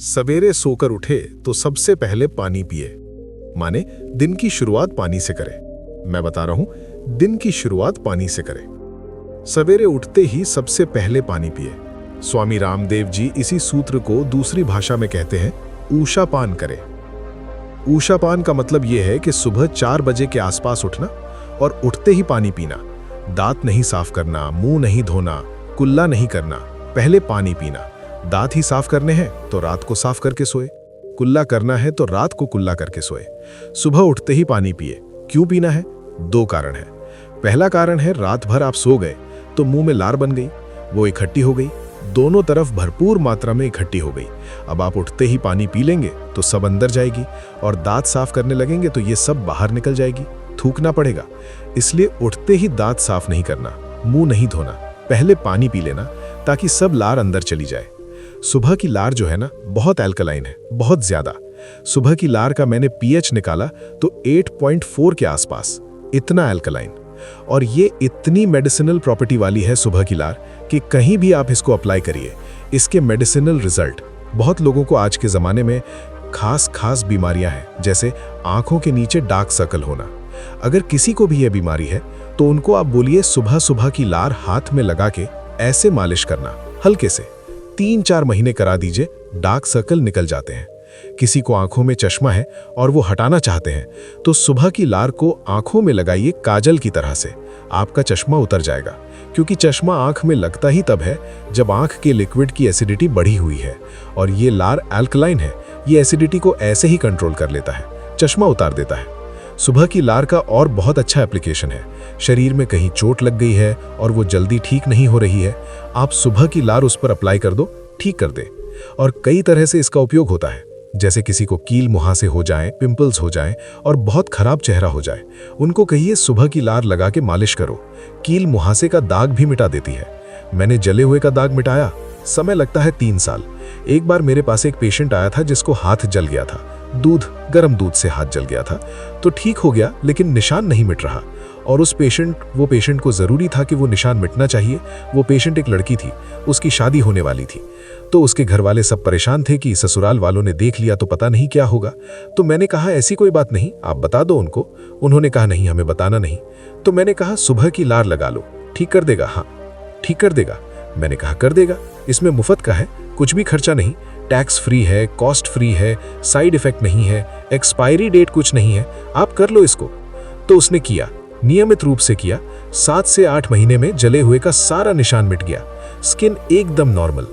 सवेरे सोकर उठे तो सबसे पहले पानी पिए, माने दिन की शुरुआत पानी से करें। मैं बता रहा हूं, दिन की शुरुआत पानी से करें। सवेरे उठते ही सबसे पहले पानी पिए। स्वामी रामदेव जी इसी सूत्र को दूसरी भाषा में कहते हैं ऊषापान करें। ऊषापान का मतलब यह है कि सुबह 4 बजे के आसपास उठना और उठते ही पानी पीना। दांत नहीं साफ करना, मुंह नहीं धोना, कुल्ला नहीं करना, पहले पानी पीना। दांत ही साफ करने हैं तो रात को साफ करके सोए, कुल्ला करना है तो रात को कुल्ला करके सोए। सुबह उठते ही पानी पिए। क्यों पीना है? 2 कारण है। पहला कारण है रात भर आप सो गए तो मुंह में लार बन गई, वो इकट्ठी हो गई, दोनों तरफ भरपूर मात्रा में इकट्ठी हो गई। अब आप उठते ही पानी पी लेंगे तो सब अंदर जाएगी और दांत साफ करने लगेंगे तो ये सब बाहर निकल जाएगी, थूकना पड़ेगा। इसलिए उठते ही दांत साफ नहीं करना, मुंह नहीं धोना, पहले पानी पी लेना ताकि सब लार अंदर चली जाए। सुबह की लार जो है ना, बहुत एल्कलाइन है, बहुत ज्यादा। सुबह की लार का मैंने पीएच निकाला तो 8.4 के आसपास, इतना एल्कलाइन। और ये इतनी मेडिसिनल प्रॉपर्टी वाली है सुबह की लार कि कहीं भी आप इसको अप्लाई करिए, इसके मेडिसिनल रिजल्ट। बहुत लोगों को आज के ज़माने में खास बीमारियां हैं, जैसे आंखों के नीचे डार्क सर्कल होना। अगर किसी को भी यह बीमारी है तो उनको आप बोलिए सुबह सुबह की लार हाथ में लगा के ऐसे मालिश करना, हल्के से 3-4 महीने करा दीजिए, डार्क सर्कल निकल जाते हैं। किसी को आंखों में चश्मा है और वो हटाना चाहते हैं तो सुबह की लार को आंखों में लगाइए काजल की तरह से, आपका चश्मा उतर जाएगा। क्योंकि चश्मा आंख में लगता ही तब है जब आंख के लिक्विड की एसिडिटी बढ़ी हुई है, और ये लार अल्कलाइन है, ये एसिडिटी को ऐसे ही कंट्रोल कर लेता है, चश्मा उतार देता है। सुबह की लार का और बहुत अच्छा एप्लीकेशन है। शरीर में कहीं चोट लग गई है और वो जल्दी ठीक नहीं हो रही है, आप सुबह की लार उस पर अप्लाई कर दो, ठीक कर दे। और कई तरह से इसका उपयोग होता है। जैसे किसी को कील मुहासे हो जाए, पिंपल्स हो जाए और बहुत खराब चेहरा हो जाए, उनको कहिए सुबह की लार लगा के मालिश करो। कील मुहासे का दाग भी मिटा देती है। मैंने जले हुए का दाग मिटाया, समय लगता है 3 साल। एक बार मेरे पास एक पेशेंट आया था जिसको हाथ जल गया था, गर्म दूध से हाथ जल गया था, तो ठीक हो गया लेकिन निशान नहीं मिट रहा। और वो पेशेंट को जरूरी था कि वो निशान मिटना चाहिए। वो पेशेंट एक लड़की थी, उसकी शादी होने वाली थी, तो उसके घर वाले सब परेशान थे कि ससुराल वालों ने देख लिया तो पता नहीं क्या होगा। तो मैंने कहा ऐसी कोई बात नहीं, आप बता दो उनको। उन्होंने कहा नहीं, हमें बताना नहीं। तो मैंने कहा सुबह की लार लगा लो, ठीक कर देगा। हाँ, ठीक कर देगा। मैंने कहा कर देगा, इसमें मुफ्त का है, कुछ भी खर्चा नहीं, टैक्स फ्री है, कॉस्ट फ्री है, साइड इफेक्ट नहीं है, एक्सपायरी डेट कुछ नहीं है, आप कर लो इसको। तो उसने किया, नियमित रूप से किया। 7 से 8 महीने में जले हुए का सारा निशान मिट गया, स्किन एकदम नॉर्मल।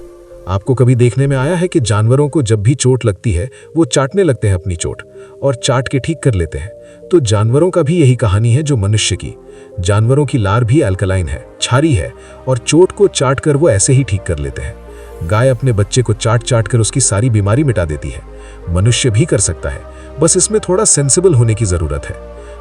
आपको कभी देखने में आया है कि जानवरों को जब भी चोट लगती है वो चाटने लगते हैं अपनी चोट और चाट के ठीक कर लेते हैं? तो जानवरों का भी यही कहानी है जो मनुष्य की। जानवरों की लार भी अल्कलाइन है, क्षारी है, और चोट को चाट कर वो ऐसे ही ठीक कर लेते हैं। गाय अपने बच्चे को चाट कर उसकी सारी बीमारी मिटा देती है। मनुष्य भी कर सकता है, बस इसमें थोड़ा सेंसिबल होने की जरूरत है।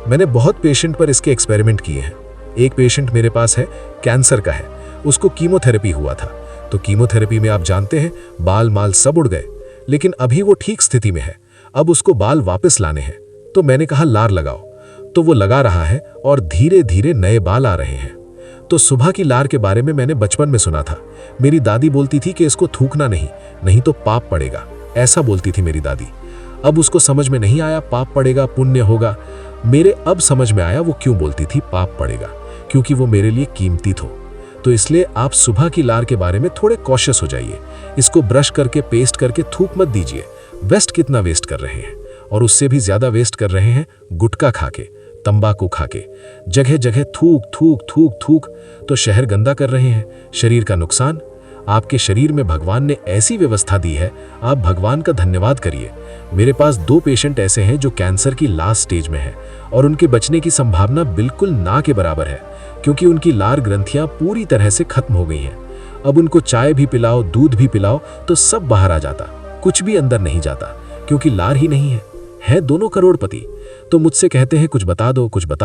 मैंने बहुत पेशेंट पर इसके एक्सपेरिमेंट किए हैं। एक पेशेंट मेरे पास है, कैंसर का है, उसको कीमोथेरेपी हुआ था। तो कीमोथेरेपी में आप जानते हैं बाल माल सब उड़ गए, लेकिन अभी वो ठीक स्थिति में है। अब उसको बाल वापस लाने हैं, तो मैंने कहा लार लगाओ। तो वो लगा रहा है और धीरे धीरे नए बाल आ रहे हैं। तो सुबह की लार के बारे में मैंने बचपन में सुना था। मेरी दादी बोलती थी कि इसको थूकना नहीं तो पाप पड़ेगा, ऐसा बोलती थी मेरी दादी। अब उसको समझ में नहीं आया पाप पड़ेगा पुण्य होगा। मेरे अब समझ में आया वो क्यों बोलती थी पाप पड़ेगा, क्योंकि वो मेरे लिए कीमती थो। तो इसलिए आप सुबह की लार के बारे में थोड़े कॉशियस हो जाइए। इसको ब्रश करके पेस्ट करके थूक मत दीजिए। वेस्ट कितना वेस्ट कर रहे हैं, और उससे भी ज्यादा वेस्ट कर रहे हैं गुटखा खा के, तंबाकू खा के। जगह जगह थूक तो शहर गंदा कर रहे हैं, शरीर का नुकसान। आपके शरीर में भगवान ने ऐसी व्यवस्था दी है, आप भगवान का धन्यवाद करिए। मेरे पास 2 पेशेंट ऐसे हैं जो कैंसर की लास्ट स्टेज में हैं और उनके बचने की संभावना बिल्कुल ना के बराबर है, क्योंकि उनकी लार ग्रंथियां पूरी तरह से खत्म हो गई हैं। अब उनको चाय भी पिलाओ, दूध भी पिलाओ तो सब बाहर आ जाता, कुछ भी अंदर नहीं जाता, क्योंकि लार ही नहीं है दोनों करोड़पति। तो मुझसे कहते हैं कुछ बता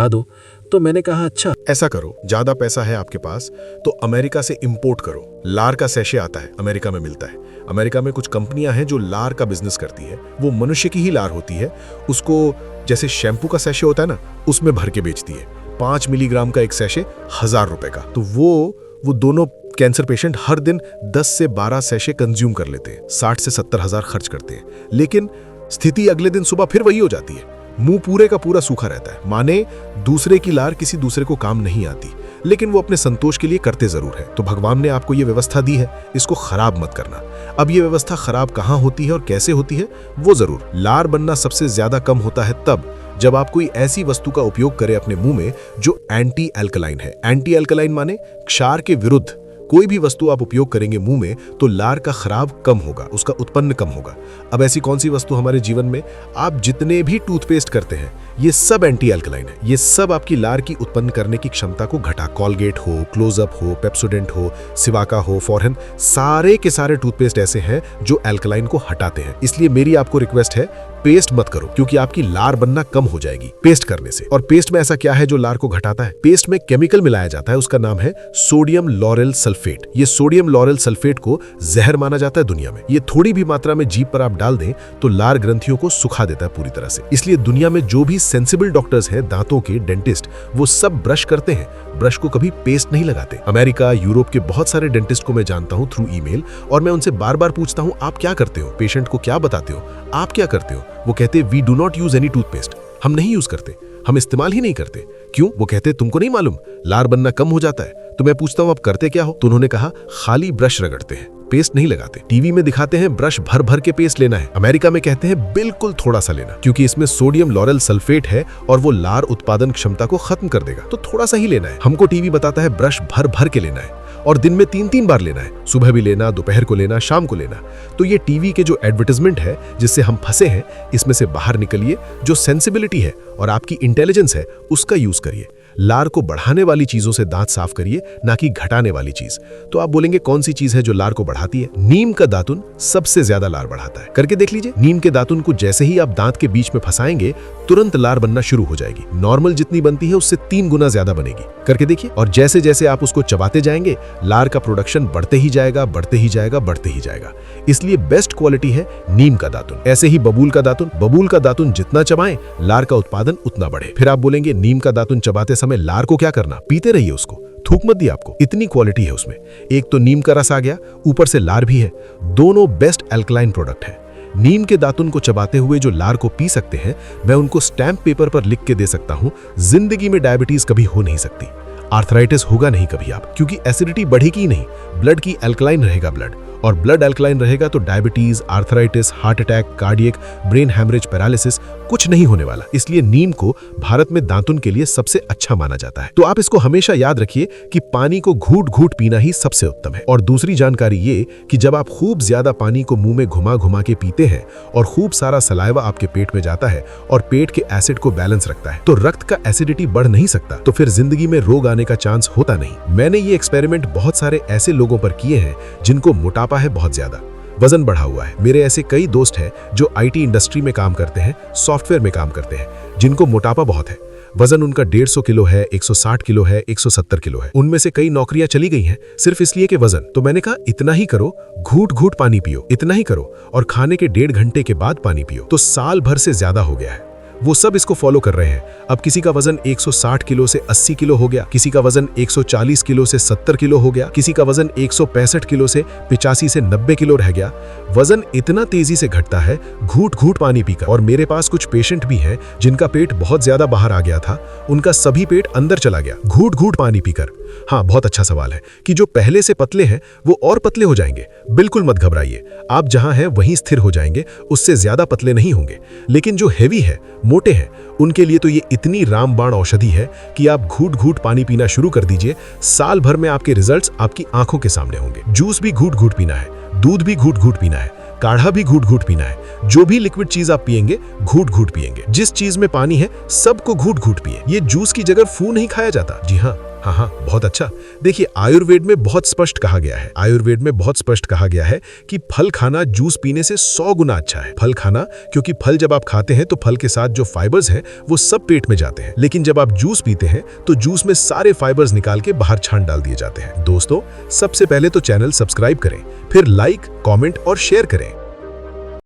दो। तो मैंने कहा अच्छा ऐसा करो, ज्यादा पैसा है आपके पास तो अमेरिका से इंपोर्ट करो। लार का सैशे आता है, अमेरिका में मिलता है। अमेरिका में कुछ कंपनियां हैं जो लार का बिजनेस करती है। वो मनुष्य की ही लार होती है, उसको जैसे शैम्पू का सैशे होता है ना, उसमें भर के बेचती है। 5 मिलीग्राम का एक सैशे 1000 रुपए का। तो वो दोनों कैंसर पेशेंट हर दिन 10 से 12 सैशे कंज्यूम कर लेते हैं, 60 से 70 हजार खर्च करते हैं, लेकिन स्थिति अगले दिन सुबह फिर वही हो जाती है। मुंह पूरे का पूरा सूखा रहता है, माने दूसरे की लार किसी दूसरे को काम नहीं आती, लेकिन वो अपने संतोष के लिए करते जरूर है। तो भगवान ने आपको ये व्यवस्था दी है, इसको खराब मत करना। अब ये व्यवस्था खराब कहाँ होती है और कैसे होती है वो जरूर। लार बनना सबसे ज्यादा कम होता है तब जब आप कोई ऐसी वस्तु का उपयोग करें अपने मुंह में जो एंटी अल्कलाइन है। एंटी अल्कलाइन माने क्षार के विरुद्ध कोई भी वस्तु आप उपयोग करेंगे मुंह में तो लार का खराब कम होगा, उसका उत्पन्न कम होगा। अब ऐसी कौन सी वस्तु हमारे जीवन में, आप जितने भी टूथपेस्ट करते हैं ये सब एंटी अल्कलाइन है। ये सब आपकी लार की उत्पन्न करने की क्षमता को घटा, कॉलगेट हो, क्लोजअप हो, पेप्सोडेंट हो, सिवाका हो, फॉरहेन, सारे के सारे टूथपेस्ट ऐसे हैं जो अल्कलाइन को हटाते हैं। इसलिए मेरी आपको रिक्वेस्ट है, पेस्ट मत करो, क्योंकि आपकी लार बनना कम हो जाएगी पेस्ट करने से। और पेस्ट में ऐसा क्या है जो लार को घटाता है? पेस्ट में केमिकल मिलाया जाता है, उसका नाम है सोडियम लॉरेल सल्फेट। ये सोडियम लॉरेल सल्फेट को जहर माना जाता है दुनिया में। ये थोड़ी भी मात्रा में जीभ पर आप डाल दें तो लार ग्रंथियों को सुखा देता है पूरी तरह से। इसलिए दुनिया में जो भी सेंसिबल डॉक्टर्स हैं, दांतों के डेंटिस्ट, वो सब ब्रश करते हैं, ब्रश को कभी पेस्ट नहीं लगाते। अमेरिका, यूरोप के बहुत सारे डेंटिस्ट को मैं जानता हूं थ्रू ईमेल, और मैं उनसे बार बार पूछता हूं आप क्या करते हो, पेशेंट को क्या बताते हो, आप क्या करते हो? वो कहते we do not use any toothpaste, हम नहीं यूज करते, हम इस्तेमाल ही नहीं करते। क्यों? वो कहते तुमको नहीं मालूम लार बनना कम हो जाता है। तो मैं पूछता हूं आप करते क्या हो? तो उन्होंने कहा खाली ब्रश रगड़ते हैं, पेस्ट नहीं लगाते। टीवी में दिखाते हैं ब्रश भर भर के पेस्ट लेना है, अमेरिका में कहते हैं बिल्कुल थोड़ा सा लेना, क्योंकि इसमें सोडियम लॉरेल सल्फेट है और वो लार उत्पादन क्षमता को खत्म कर देगा, तो थोड़ा सा ही लेना है। हमको टीवी बताता है ब्रश भर भर के लेना है और दिन में 3-3 बार लेना है, सुबह भी लेना, दोपहर को लेना, शाम को लेना। तो ये टीवी के जो एडवर्टाइजमेंट है जिससे हम फंसे हैं, इसमें से बाहर निकलिए। जो सेंसिबिलिटी है और आपकी इंटेलिजेंस है उसका यूज करिए। लार को बढ़ाने वाली चीजों से दांत साफ करिए, ना कि घटाने वाली चीज। तो आप बोलेंगे कौन सी चीज है जो लार को बढ़ाती है? नीम का दातुन सबसे ज्यादा लार बढ़ाता है। करके देख लीजिए, नीम के दातुन को जैसे ही आप दांत के बीच में फंसाएंगे तुरंत लार बनना शुरू हो जाएगी। नॉर्मल जितनी बनती है उससे 3 गुना ज्यादा बनेगी। करके देखिए, और जैसे जैसे आप उसको चबाते जाएंगे लार का प्रोडक्शन बढ़ते ही जाएगा, बढ़ते ही जाएगा, बढ़ते ही जाएगा। इसलिए बेस्ट क्वालिटी है नीम का दातुन। ऐसे ही बबूल का दातुन जितना चबाएं लार का उत्पादन उतना बढ़े। फिर आप बोलेंगे नीम का दातुन चबाते समय लार को क्या करना? पीते रहिए उसको, थूक मत दिया आपको, इतनी क्वालिटी है उसमें। एक तो नीम का रस आ गया, ऊपर से लार भी है, दोनों बेस्ट अल्कलाइन प्रोडक्ट है। नीम के दातुन को चबाते हुए जो लार को पी सकते हैं, मैं उनको स्टैंप पेपर पर लिख के दे सकता हूं, जिंदगी में डायबिटीज कभी हो नहीं सकती, आर्थराइटिस होगा नहीं कभी आप, क्योंकि एसिडिटी बढ़ेगी ही नहीं, ब्लड की अल्कलाइन रहेगा ब्लड, और ब्लड अल्कलाइन रहेगा तो diabetes, arthritis, heart attack, cardiac, brain haemorrhage, paralysis कुछ नहीं होने वाला। इसलिए नीम को भारत में दांतुन के लिए सबसे अच्छा माना जाता है। तो आप इसको हमेशा याद रखिए कि पानी को घूट घूट पीना ही सबसे उत्तम है। और दूसरी जानकारी ये कि जब आप खूब ज्यादा पानी को मुंह में घुमा घुमा के पीते हैं और खूब सारा सलाइवा आपके पेट में जाता है और पेट के एसिड को बैलेंस रखता है, तो रक्त का एसिडिटी बढ़ नहीं सकता, तो फिर जिंदगी में रोग आने का चांस होता नहीं। मैंने ये एक्सपेरिमेंट बहुत सारे ऐसे लोगों पर किए हैं जिनको मोटापा है बहुत ज्यादा, वजन बढ़ा हुआ है। मेरे ऐसे कई दोस्त हैं जो आईटी इंडस्ट्री में काम करते हैं, सॉफ्टवेयर में काम करते हैं, जिनको मोटापा बहुत है, वजन उनका 150 किलो है, 160 किलो है, 170 किलो है। उनमें से कई नौकरियां चली गई हैं सिर्फ इसलिए कि वजन। तो मैंने कहा इतना ही करो, घूट घूट पानी पियो, इतना ही करो, और खाने के 1.5 घंटे के बाद पानी पियो। तो साल भर से ज्यादा हो गया है, वो सब इसको फॉलो कर रहे हैं। अब किसी का वजन 160 किलो से 80 किलो हो गया, किसी का वजन 140 किलो से 70 किलो हो गया, किसी का वजन 165 किलो से 85 से 90 किलो रह गया। वजन इतना तेजी से घटता है घूट घूट पानी पीकर। और मेरे पास कुछ पेशेंट भी हैं जिनका पेट बहुत ज्यादा बाहर आ गया था, उनका सभी पेट अंदर चला गया घूट घूट पानी पीकर। हाँ, बहुत अच्छा सवाल है कि जो पहले से पतले हैं वो और पतले हो जाएंगे। बिल्कुल मत घबराइए, आप जहां हैं वहीं स्थिर हो जाएंगे, उससे ज्यादा पतले नहीं होंगे। लेकिन जो हेवी है, मोटे हैं, उनके लिए तो ये इतनी रामबाण औषधि है कि आप घूट घूट पानी पीना शुरू कर दीजिए। साल भर में आपके रिजल्ट्स आपकी आंखों के सामने होंगे। जूस भी घूट घूट पीना है, दूध भी घूट घूट पीना है, काढ़ा भी घूट घूट पीना है। जो भी लिक्विड चीज आप पिएंगे घूट घूट पिएंगे। जिस चीज में पानी है सबको घूट घूट पिए। ये जूस की जगह फू नहीं खाया जाता। जी हाँ, बहुत अच्छा। देखिए, आयुर्वेद में बहुत स्पष्ट कहा गया है कि फल खाना जूस पीने से 100 गुना अच्छा है। फल खाना, क्योंकि फल जब आप खाते हैं तो फल के साथ जो फाइबर्स हैं वो सब पेट में जाते हैं, लेकिन जब आप जूस पीते हैं तो जूस में सारे फाइबर्स निकाल के बाहर छान डाल दिए जाते हैं। दोस्तों, सबसे पहले तो चैनल सब्सक्राइब करें, फिर लाइक, कमेंट और शेयर करें।